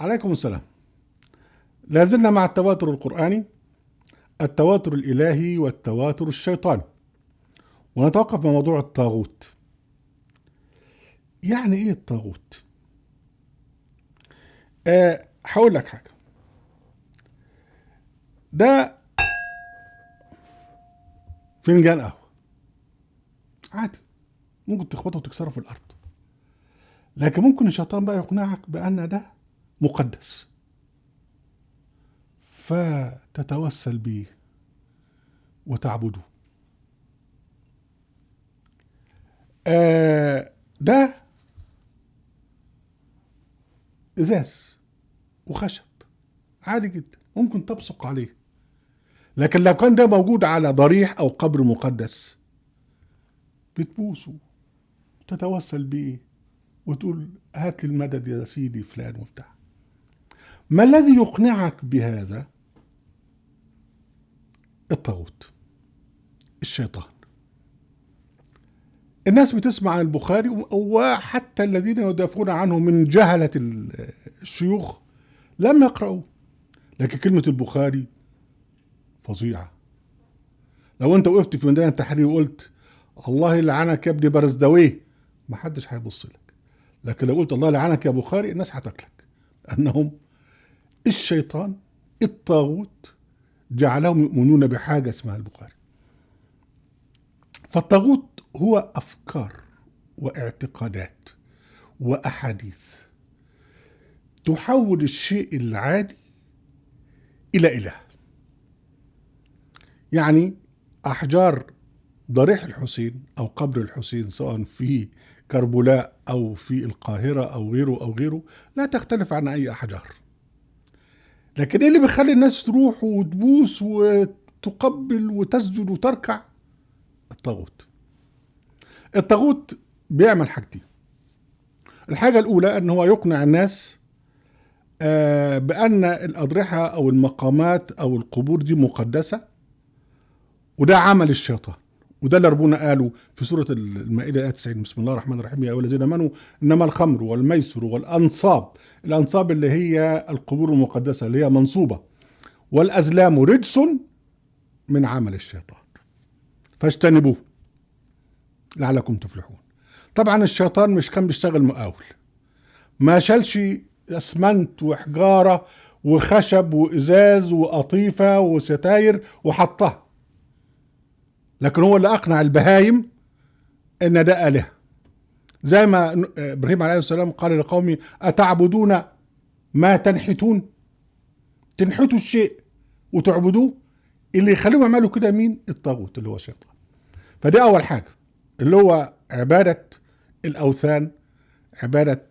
عليكم السلام. لازلنا مع التواتر القرآني، التواتر الإلهي والتواتر الشيطاني، ونتوقف مع موضوع الطاغوت. يعني إيه الطاغوت؟ هقول لك حاجة. ده فنجان قهوة عادي، ممكن تخبطه وتكسره في الأرض، لكن ممكن الشيطان بقى يقنعك بأن ده مقدس فتتوسل به وتعبده. ده إزاز وخشب عادي جدا، ممكن تبصق عليه، لكن لو كان ده موجود على ضريح أو قبر مقدس بتبوسه وتتوسل بيه وتقول هات لي المدد يا سيدي فلان وبتاع. ما الذي يقنعك بهذا؟ الطاغوت، الشيطان. الناس بتسمع عن البخاري، وحتى الذين يدافعون عنه من جهلة الشيوخ لم يقرأوا، لكن كلمة البخاري فظيعة. لو انت وقفت في ميدان التحرير وقلت الله يلعنك يا ابن برزدويه، ما حدش هيبص لك، لكن لو قلت الله يلعنك يا بخاري الناس هتاكلك، لأنهم الشيطان الطاغوت جعلهم يؤمنون بحاجة اسمها البخاري. فالطاغوت هو أفكار واعتقادات وأحاديث تحول الشيء العادي إلى إله. يعني أحجار ضريح الحسين أو قبر الحسين سواء في كربلاء أو في القاهرة أو غيره لا تختلف عن أي أحجار، لكن إيه اللي بيخلي الناس تروح وتبوس وتقبل وتسجد وتركع؟ الطاغوت. الطاغوت بيعمل حاجتين. الحاجة الأولى أن هو يقنع الناس بأن الأضرحة أو المقامات أو القبور دي مقدسة، وده عمل الشيطان، وده اللي ربنا قاله في سورة المائدة 90: بسم الله الرحمن الرحيم يا أيها الذين آمنوا إنما الخمر والميسر والأنصاب، الأنصاب اللي هي القبور المقدسة اللي هي منصوبة، والأزلام رجس من عمل الشيطان فاجتنبوه لعلكم تفلحون. طبعا الشيطان مش كان بيشتغل مقاول، ما شالش اسمنت وحجارة وخشب وإزاز وقطيفة وستاير وحطها، لكن هو اللي أقنع البهايم إن ده آلهة. زي ما إبراهيم عليه السلام قال لقومه أتعبدون ما تنحتون، تنحتوا الشيء وتعبدوه. اللي يخليهم يعملوا كده مين؟ الطاغوت اللي هو الشيطان. فدي أول حاجة، اللي هو عبادة الأوثان، عبادة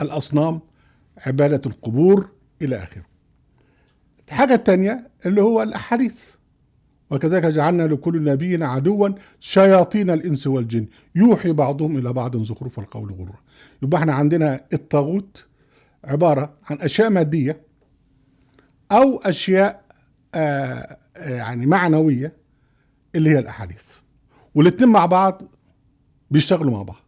الأصنام، عبادة القبور إلى آخره. الحاجة الثانية اللي هو الأحاديث: وكذلك جعلنا لكل نبي عدوا شياطين الإنس والجن يوحي بعضهم إلى بعض زخرف القول غرورا. يبقى احنا عندنا الطاغوت عبارة عن أشياء مادية أو أشياء يعني معنوية اللي هي الأحاديث، والاتنين مع بعض بيشتغلوا مع بعض،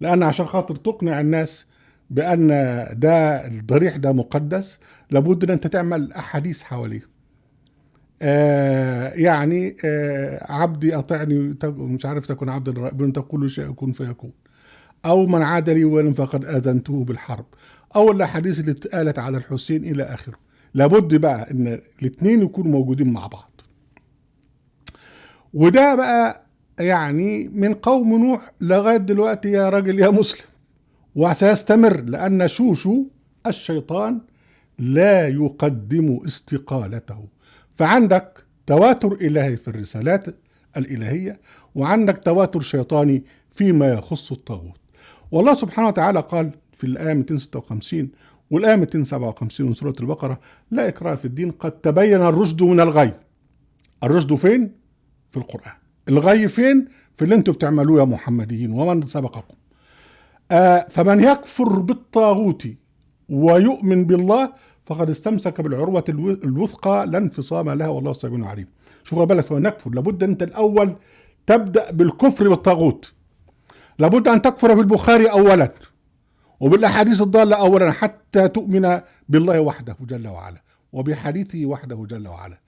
لأن عشان خاطر تقنع الناس بأن ده الضريح ده مقدس لابد أن أنت تعمل أحاديث حواليه. يعني عبدي أطعني مش عارف تكون عبد الرب تقول شيء يكون فيكون، أو من عاد لي ولم فقد آذنته بالحرب، أو الأحاديث اللي اتقالت على الحسين إلى آخره. لابد بقى أن الاثنين يكونوا موجودين مع بعض. وده بقى يعني من قوم نوح لغاية دلوقتي يا راجل يا مسلم، وسيستمر، لأن شوشو الشيطان لا يقدم استقالته. فعندك تواتر إلهي في الرسالات الإلهية، وعندك تواتر شيطاني فيما يخص الطاغوت. والله سبحانه وتعالى قال في الآية 256 والآية 257 من سورة البقرة: لا إكراه في الدين قد تبين الرشد من الغي. الرشد فين؟ في القرآن. الغي فين؟ في اللي انتوا بتعملوه يا محمديين ومن سبقكم. فمن يكفر بالطاغوت ويؤمن بالله فقد استمسك بالعروة الوثقى لا انفصام لها والله سميع عليم. شوف بالك، فمن يكفر لابد انت الاول تبدأ بالكفر بالطاغوت، لابد ان تكفر بالبخاري اولا، وبالأحاديث الضالة أولا حتى تؤمن بالله وحده جل وعلا وبحديثه وحده جل وعلا.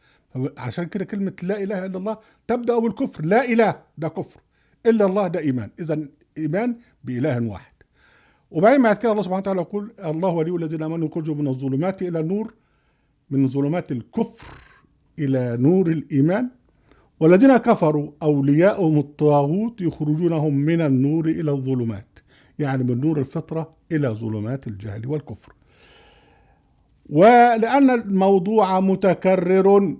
عشان كده كلمة لا إله إلا الله تبدأ بالكفر. لا إله ده كفر، إلا الله ده إيمان. إذا إيمان بإله واحد. وبعدين بعد كده الله سبحانه وتعالى يقول الله ولي الذين آمنوا يخرجوا من الظلمات إلى النور، من ظلمات الكفر إلى نور الإيمان، والذين كفروا أولياءهم الطاغوت يخرجونهم من النور إلى الظلمات، يعني من نور الفطرة إلى ظلمات الجهل والكفر. ولأن الموضوع متكرر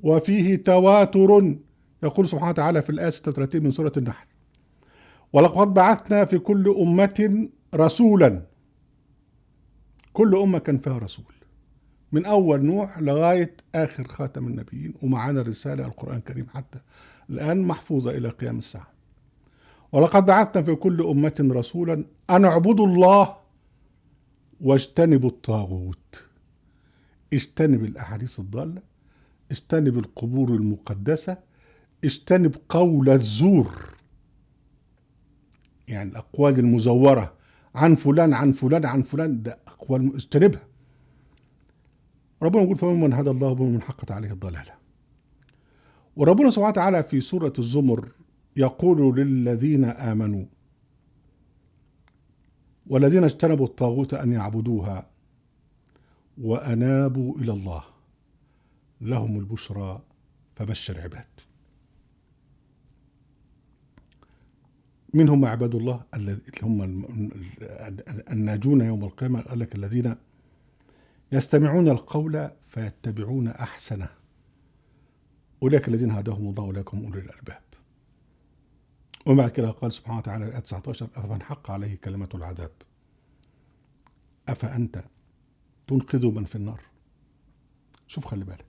وفيه تواتر، يقول سبحانه وتعالى في الآية 36 من سورة النحل: ولقد بعثنا في كل أمة رسولا. كل أمة كان فيها رسول، من أول نوح لغاية آخر خاتم النبيين، ومعانا الرسالة القرآن الكريم حتى الآن محفوظة إلى قيام الساعة. ولقد بعثنا في كل أمة رسولا أن اعبدوا الله واجتنبوا الطاغوت. اجتنب الأحاديث الضالة، اجتنب القبور المقدسة، اجتنب قول الزور، يعني الأقوال المزورة عن فلان عن فلان عن فلان، ده أقوال اجتنبها. ربنا يقول فمن هدى الله ومن حقت عليه الضلالة. وربنا سبحانه وتعالى في سورة الزمر يقول للذين آمنوا والذين اجتنبوا الطاغوت أن يعبدوها وأنابوا إلى الله لهم البشرى فبشر عباد. من هم عباد الله؟ اللي هم الناجون يوم القيامة. قال لك الذين يستمعون القول فيتبعون أحسنه أولئك الذين هداهم الله أولئك هم أولو الألباب. وبعد كده قال سبحانه وتعالى آية 19: أفمن حق عليه كلمة العذاب أفأنت تنقذ من في النار. شوف خلي بالك،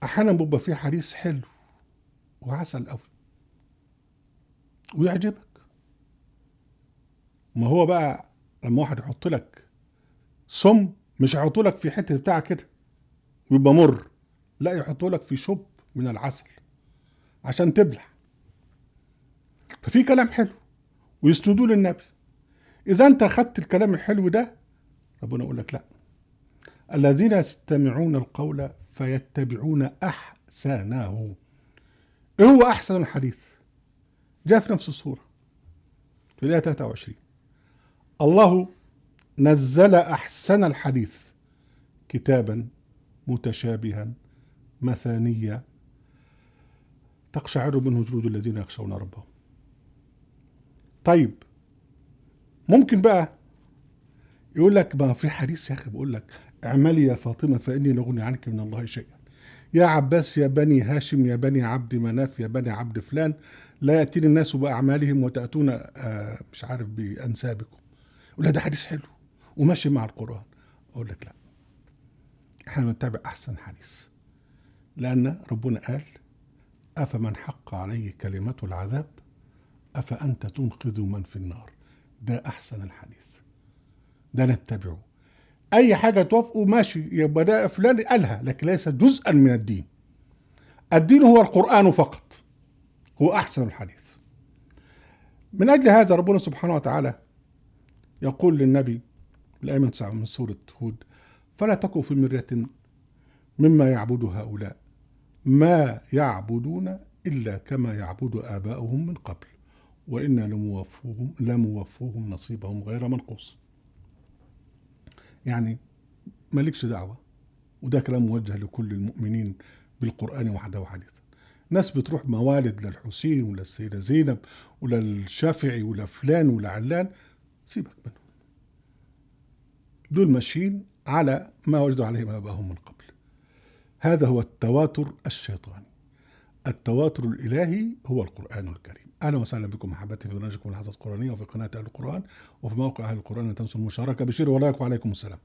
أحيانا بيبقى في حديث حلو وعسل قوي ويعجبك. ما هو بقى لما واحد يحط لك سم، مش يحط لك في حتة بتاع كده ويبقى مر، لا يحط لك في شب من العسل عشان تبلع. ففي كلام حلو ويسندوه للنبي. إذا أنت أخذت الكلام الحلو ده، ربنا يقول لك لا، الذين يستمعون القول فيتبعون أحسنه. إيه هو أحسن الحديث؟ جاء في نفس السورة في الآية 23: الله نزل أحسن الحديث كتابا متشابها مثانية تقشعر منه جلود الذين يخشون ربهم. طيب ممكن بقى يقول لك ما في حديث يا أخي بيقول لك اعملي يا فاطمة فإني لا أغني عنك من الله شيئا، يا عباس يا بني هاشم يا بني عبد مناف يا بني عبد فلان، لا يأتيني الناس بأعمالهم وتأتون مش عارف بأنسابكم. ولا ده حديث حلو وماشي مع القرآن. أقول لك لا، احنا بنتابع أحسن حديث، لأن ربنا قال أفمن حق عليه كلمة العذاب أفأنت تنقذ من في النار. ده أحسن الحديث، ده نتبعه. أي حاجة توافقه ماشي، يبقى ده فلان قالها، لكن ليس جزءا من الدين. الدين هو القرآن فقط، هو أحسن الحديث. من أجل هذا ربنا سبحانه وتعالى يقول للنبي الآية 9 من سورة هود: فلا تكن في مرية مما يعبد هؤلاء ما يعبدون إلا كما يعبد آباؤهم من قبل وإنا لموفوهم نصيبهم غير منقوص. يعني مالكش دعوة، وده كلام موجه لكل المؤمنين بالقرآن وحده وحديثا. ناس بتروح موالد للحسين ولا السيدة زينب ولا الشافعي ولا فلان ولا علان، سيبك منهم، دول ماشيين على ما وجدوا عليه آباؤهم من قبل. هذا هو التواتر الشيطاني. التواتر الإلهي هو القرآن الكريم. أهلا وسهلا بكم محبتي في برنامجكم الحظ القرآنية وفي قناة أهل القرآن وفي موقع أهل القرآن. لا تنسوا المشاركة. بشير ولايك وعليكم السلام.